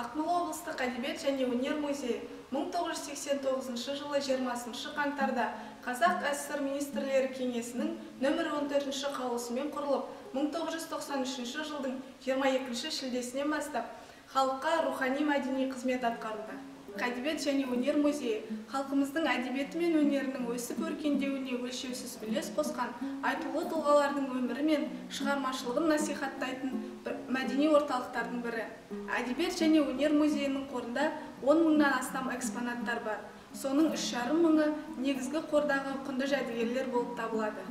Ақмола облыстық әдебиет және өнер музейі 1989 жылы 20 қаңтарда Қазақ ССР министрлері кеңесінің нөмір 14 қаулысымен құрылып, 1993 жылдың 22 шілдесінен бастап халыққа рухани-мәдени қызмет атқаруда. Әдебиет және өнер музейі халқымыздың әдебиеті мен өнерінің өсіп өркендеуіне өлшеусіз үлес қосқан айтулы тұлғалардың өмірі мен шығармашылығын насихаттайтын мәдени орталықтардың бірі. Әдебиет және өнер музейінің қорында 10 мыңнан астам экспонаттар бар. Соның 3,5 мыңы негізгі қордағы құнды жәдігерлер болып табылады.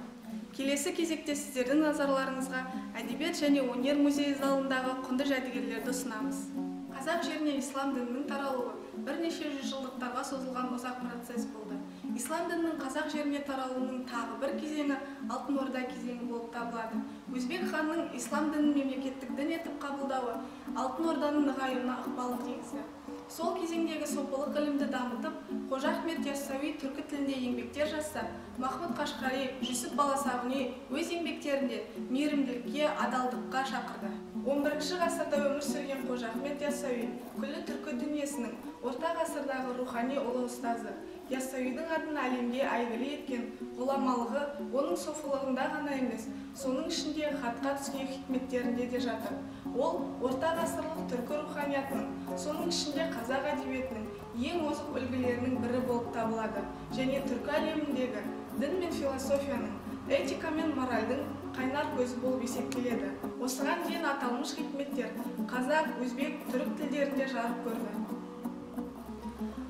Келесі кезекте сіздердің назарларыңызға әдебиет және өнер музейі залындағы құнды жәдігерлерді ұсынамыз. Қазақ жеріне ислам дінінің таралуы бірнеше жүзжылдықтарға созылған ұзақ процесс болды. Ислам дінінің қазақ жеріне таралуының тағы бір кезеңі Алтын Орда кезеңі болып табылады. Өзбек ханның ислам дінін мемлекеттік дін етіп қабылдауы Алтын Орданың нығаюына ықпалын тигізді. Сол кезеңдегі сопылық ілімді дамытып, Қожа Ахмет Яссауи түркі тілінде еңбектер жазса, Махмұд Қашқари, Жүсіп Баласағұни өз еңбектерінде мейірімділікке, адалдыққа шақырды. 11 ғасырда өмір сүрген Қожа Ахмет Яссауи күллі түркі дүниесінің орта ғасырдағы рухани ұлы ұстазы. Яссауидің атын әлемге әйгілі еткен ғұламалығы оның софылығында ғана емес, соның ішінде хатқа түскен хикметтерінде де жатыр. Ол орта ғасырлық түркі руханиятының, соның ішінде қазақ әдебиетінің ең озық үлгілерінің бірі болып табылады және түркі әлеміндегі дін мен философияның, этика мен моральдың қайнар көзі болып есептеледі. Осыған дейін аталмыш хикметтер қазақ, өзбек, түрік тілдерінде жарық көрді.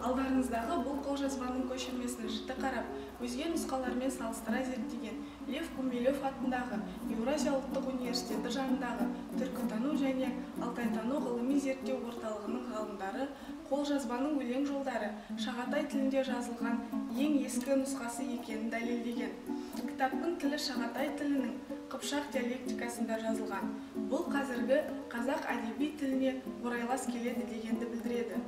Алдарыңыздағы бұл қолжазбаның көшірмесін жіті қарап, өзге нұсқалармен салыстыра зерттеген Лев Гумилев атындағы Еуразия ұлттық университеті жанындағы түркітану және алтайтану ғылыми зерттеу орталығының ғалымдары қолжазбаның өлең жолдары шағатай тілінде жазылған ең ескі нұсқасы екенін дәлелдеген. Кітаптың тілі шағатай тілінің қыпшақ диалектикасында жазылған. Бұл қазіргі қазақ әдеби тіліне орайлас келеді дегенді білдіреді.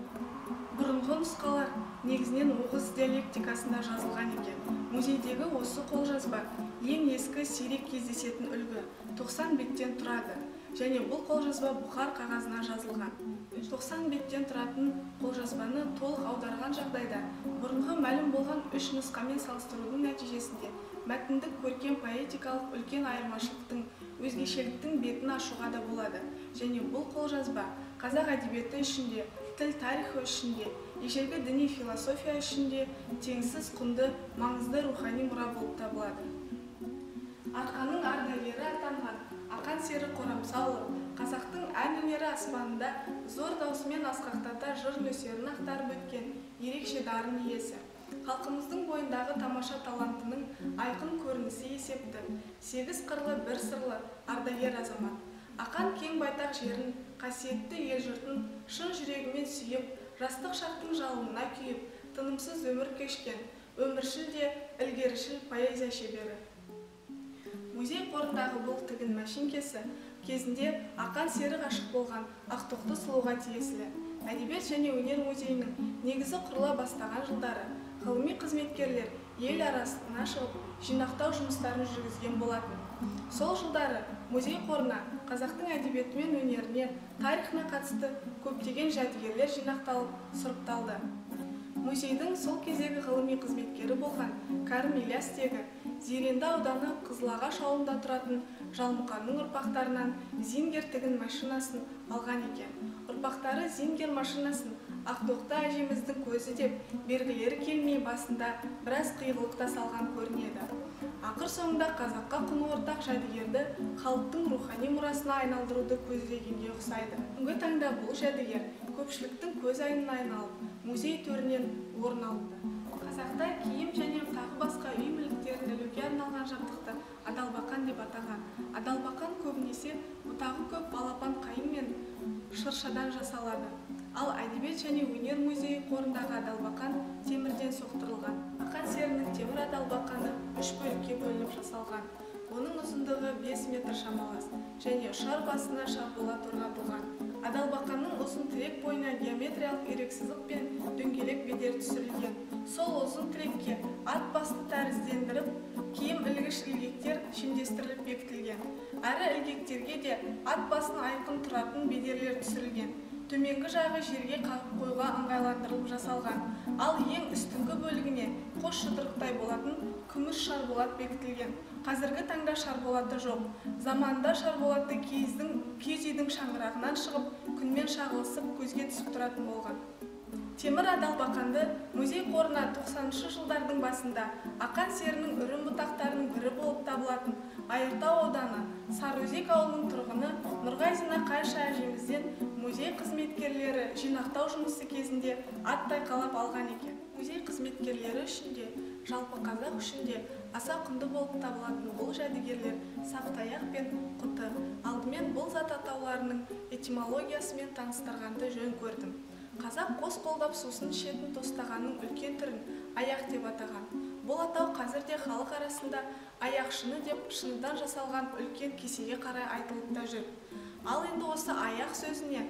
Бұрынғы нұсқалар негізінен оғыз диалектикасында жазылған екен. Музейдегі осы қолжазба ең ескі сирек кездесетін үлгі, 90 беттен тұрады және бұл қолжазба бұхар қағазына жазылған. 90 беттен тұратын қолжазбаны толық аударған жағдайда бұрынғы мәлім болған 3 нұсқамен салыстырудың нәтижесінде мәтіндік көркем поэтикалық үлкен айырмашылықтың, өзгешеліктің бетін ашуға да болады және бұл қолжазба қазақ әдебиеті ішінде, тіл тарихы ішінде, ежелгі діни философия ішінде теңсіз құнды, маңызды рухани мұра болып табылады. Арқаның ардагері атанған Ақан Сері Қорамсаұлы қазақтың ән өнері аспанында зор даусымен асқақтата жыр нөсерін ақтарып өткен ерекше дарын иесі. Халқымыздың бойындағы тамаша талантының айқын көрінісі есепті, 8 қырлы бір сырлы ардагер азамат. Ақан кең байтақ жерін, қасиетті ел жұртын шын жүрегімен сүйіп, жастық шақтың жалынына күйіп, тынымсыз өмір кешкен, өміршіл де ілгерішіл поэзия шебері. Музей қорындағы бұл тігін мәшинкесі кезінде Ақан Сері ғашық болған Ақтоқты сұлуға тиесілі. Әдебиет және өнер музейінің негізі құрыла бастаған жылдары ғылыми қызметкерлер ел арасына шығып, жинақтау жұмыстарын жүргізген болатын. Сол жылдары музей қорына қазақтың әдебиеті мен өнеріне, тарихына қатысты көптеген жәдігерлер жинақталып, сұрыпталды. Музейдің сол кездегі ғылыми қызметкері болған Кәрім Ильястегі Зеренді ауданы Қызылағаш ауылында тұратын Жалмұқанның ұрпақтарынан зингер тігін машинасын алған екен. Ұрпақтары зингер машинасын Ақтоқты әжеміздің көзі деп белгілері келмей басында біраз қиғылықта салған көрінеді. Ақыр соңында қазаққа құны ортақ жәдігерді халықтың рухани мұрасына айналдыруды көздегенге ұқсайды. Бүгінгі таңда бұл жәдігер көпшіліктің көз айнына айналып, музей төрінен орын алды. Қазақта киім және тағы басқа үй мүліктерін ілуге арналған жабдықты адалбақан деп атаған. Адалбақан көбінесе бұтағы көп балапан қайың мен шыршадан жасалады. Ал әдебиет және өнер музейі қорындағы адалбақан темірден соқтырылған. Ақан Серінің темір адалбақаны 3 бөлікке бөлініп жасалған. Оның ұзындығы 5 метр шамалас және ұшар басына шарболат орнатылған. Адалбақанның ұзын тірек бойына геометриялық ерексіздік пен дөңгелек бедер түсірілген. Сол ұзын тірекке ат басты тәріздендіріп, киім ілгіш ілгектер шендестіріліп бекітілген. Әрі ілгектерге де ат басын айқын тұратын бедерлер түсірілген. Төменгі жағы жерге қағып қоюға ыңғайландырылып жасалған, ал ең үстіңгі бөлігіне қос жұдырықтай болатын күміс шарболат бекітілген. Қазіргі таңда шарболаты жоқ. Заманында шарболаты киіз үйдің шаңырағынан шығып, күнмен шағылысып көзге түсіп тұратын болған. Темір Адалбақанды музей қорына 90-шы жылдардың басында Ақан серінің үрім бұтақтарының бірі болып табылатын Айыртау ауданы Сарыөзек ауылының тұрғыны Нұрғазина Қайша әжемізден музей қызметкерлері жинақтау жұмысы кезінде аттай қалап алған екен. Музей қызметкерлері үшін де, жалпы қазақ үшін де аса құнды болып табылатын бұл жәдігерлер саптаяқ пен құты. Алдымен бұл зат атауларының этимологиясымен таныстырғанды жөн көрдім. Қазақ қос қолдап сусын ішетін тостағанның үлкен түрін аяқ деп атаған. Бұл атау қазірде халық арасында аяқшыны деп шыныдан жасалған үлкен кесеге қарай айтылып та жүр. Ал енді осы аяқ сөзіне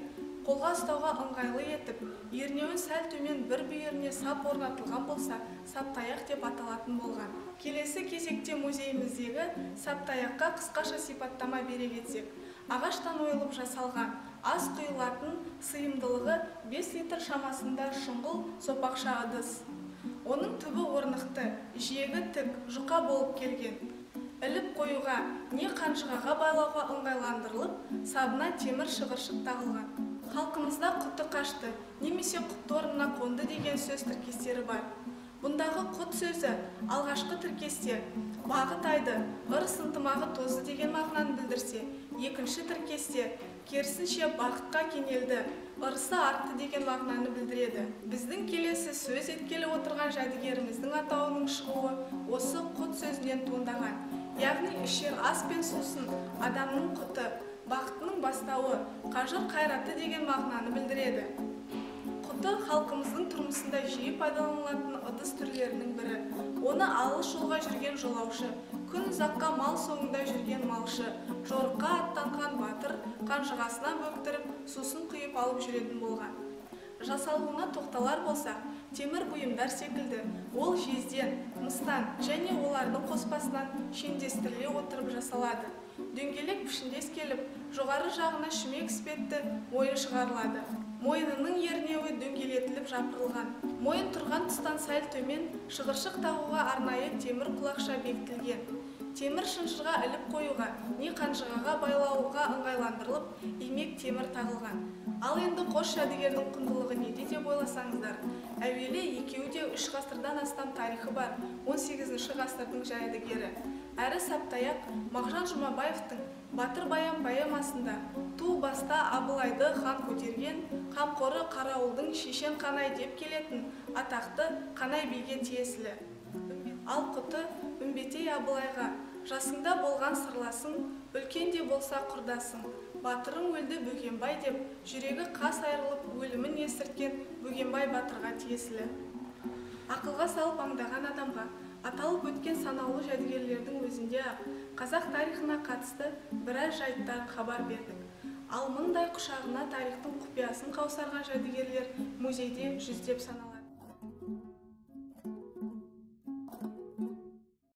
қолға ұстауға ыңғайлы етіп, ернеуін сәл төмен бір бүйіріне сап орнатылған болса, саптаяқ деп аталатын болған. Келесі кезекте музейіміздегі саптаяққа қысқаша сипаттама бере кетсек, ағаштан ойылып жасалған, ас құйылатын сыйымдылығы 5 литр шамасында шұңғыл сопақша ыдыс. Оның түбі орнықты, жиегі тік, жұқа болып келген. Іліп қоюға, не қанжығаға байлауға ыңғайландырылып, сабына темір шығыршық тағылған. Халқымызда құты қашты, немесе құтты орнына қонды деген сөз тіркестері бар. Бұндағы құт сөзі алғашқы тіркесте бағы тайды, ырыс ынтымағы тозды деген мағынаны білдірсе, екінші тіркесте керісінше бақытқа кенелді, ырысы артты деген мағынаны білдіреді. Біздің келесі сөз еткелі отырған жәдігеріміздің атауының шығуы осы құт сөзінен туындаған. Яғни ішер ас пен сусын адамның құты, бақытының бастауы, қажыр қайраты деген мағынаны білдіреді. Құты халқымыздың тұрмысында жиі пайдаланылатын ыдыс түрлерінің бірі. Оны алыс жолға жүрген жолаушы, күн ұзаққа мал соңында жүрген малшы, жорыққа аттанған батыр қанжығасына бөктіріп, сусын құйып алып жүретін болған. Жасалуына тоқталар болса, темір бұйымдар секілді, ол жезден, мыстан және олардың қоспасынан шендестіріле отырып жасалады. Дөңгелек пішіндес келіп, жоғары жағына шүмек іспетті мойын шығарылады. Мойынының ернеуі дөңгелетіліп жапырылған. Мойын тұрған тұстан сәл төмен шығыршық тағуға арнайы темір құлақша бекітілген. Темір шынжырға іліп қоюға, не қанжығаға байлауға ыңғайландырылып, имек темір тағылған. Ал енді қос жәдігердің құндылығы неде деп ойласаңыздар, әуелі екеуі де 3 ғасырдан астам тарихы бар 18-ші ғасырдың жәдігері. Әрі саптаяқ Мағжан Жұмабаевтың Батыр Баян поэмасында ту баста Абылайды хан көтерген, қамқоры Қарауылдың шешен қанай деп келетін атақты Қанай биге тиесілі. Ал құты Үмбетей Абылайға жасыңда болған сырласың, үлкен де болса құрдасың. Батырың өлді Бөгенбай деп жүрегі қас айырылып өлімін естірткен Бөгенбай батырға тиесілі. Ақылға салып аңдаған адамға аталып өткен санаулы жәдігерлердің өзінде қазақ тарихына қатысты біраз жайттар хабар бердік. Ал мұндай құшағына тарихтың құпиясын қаусарған жәдігерлер музейде жүздеп саналады.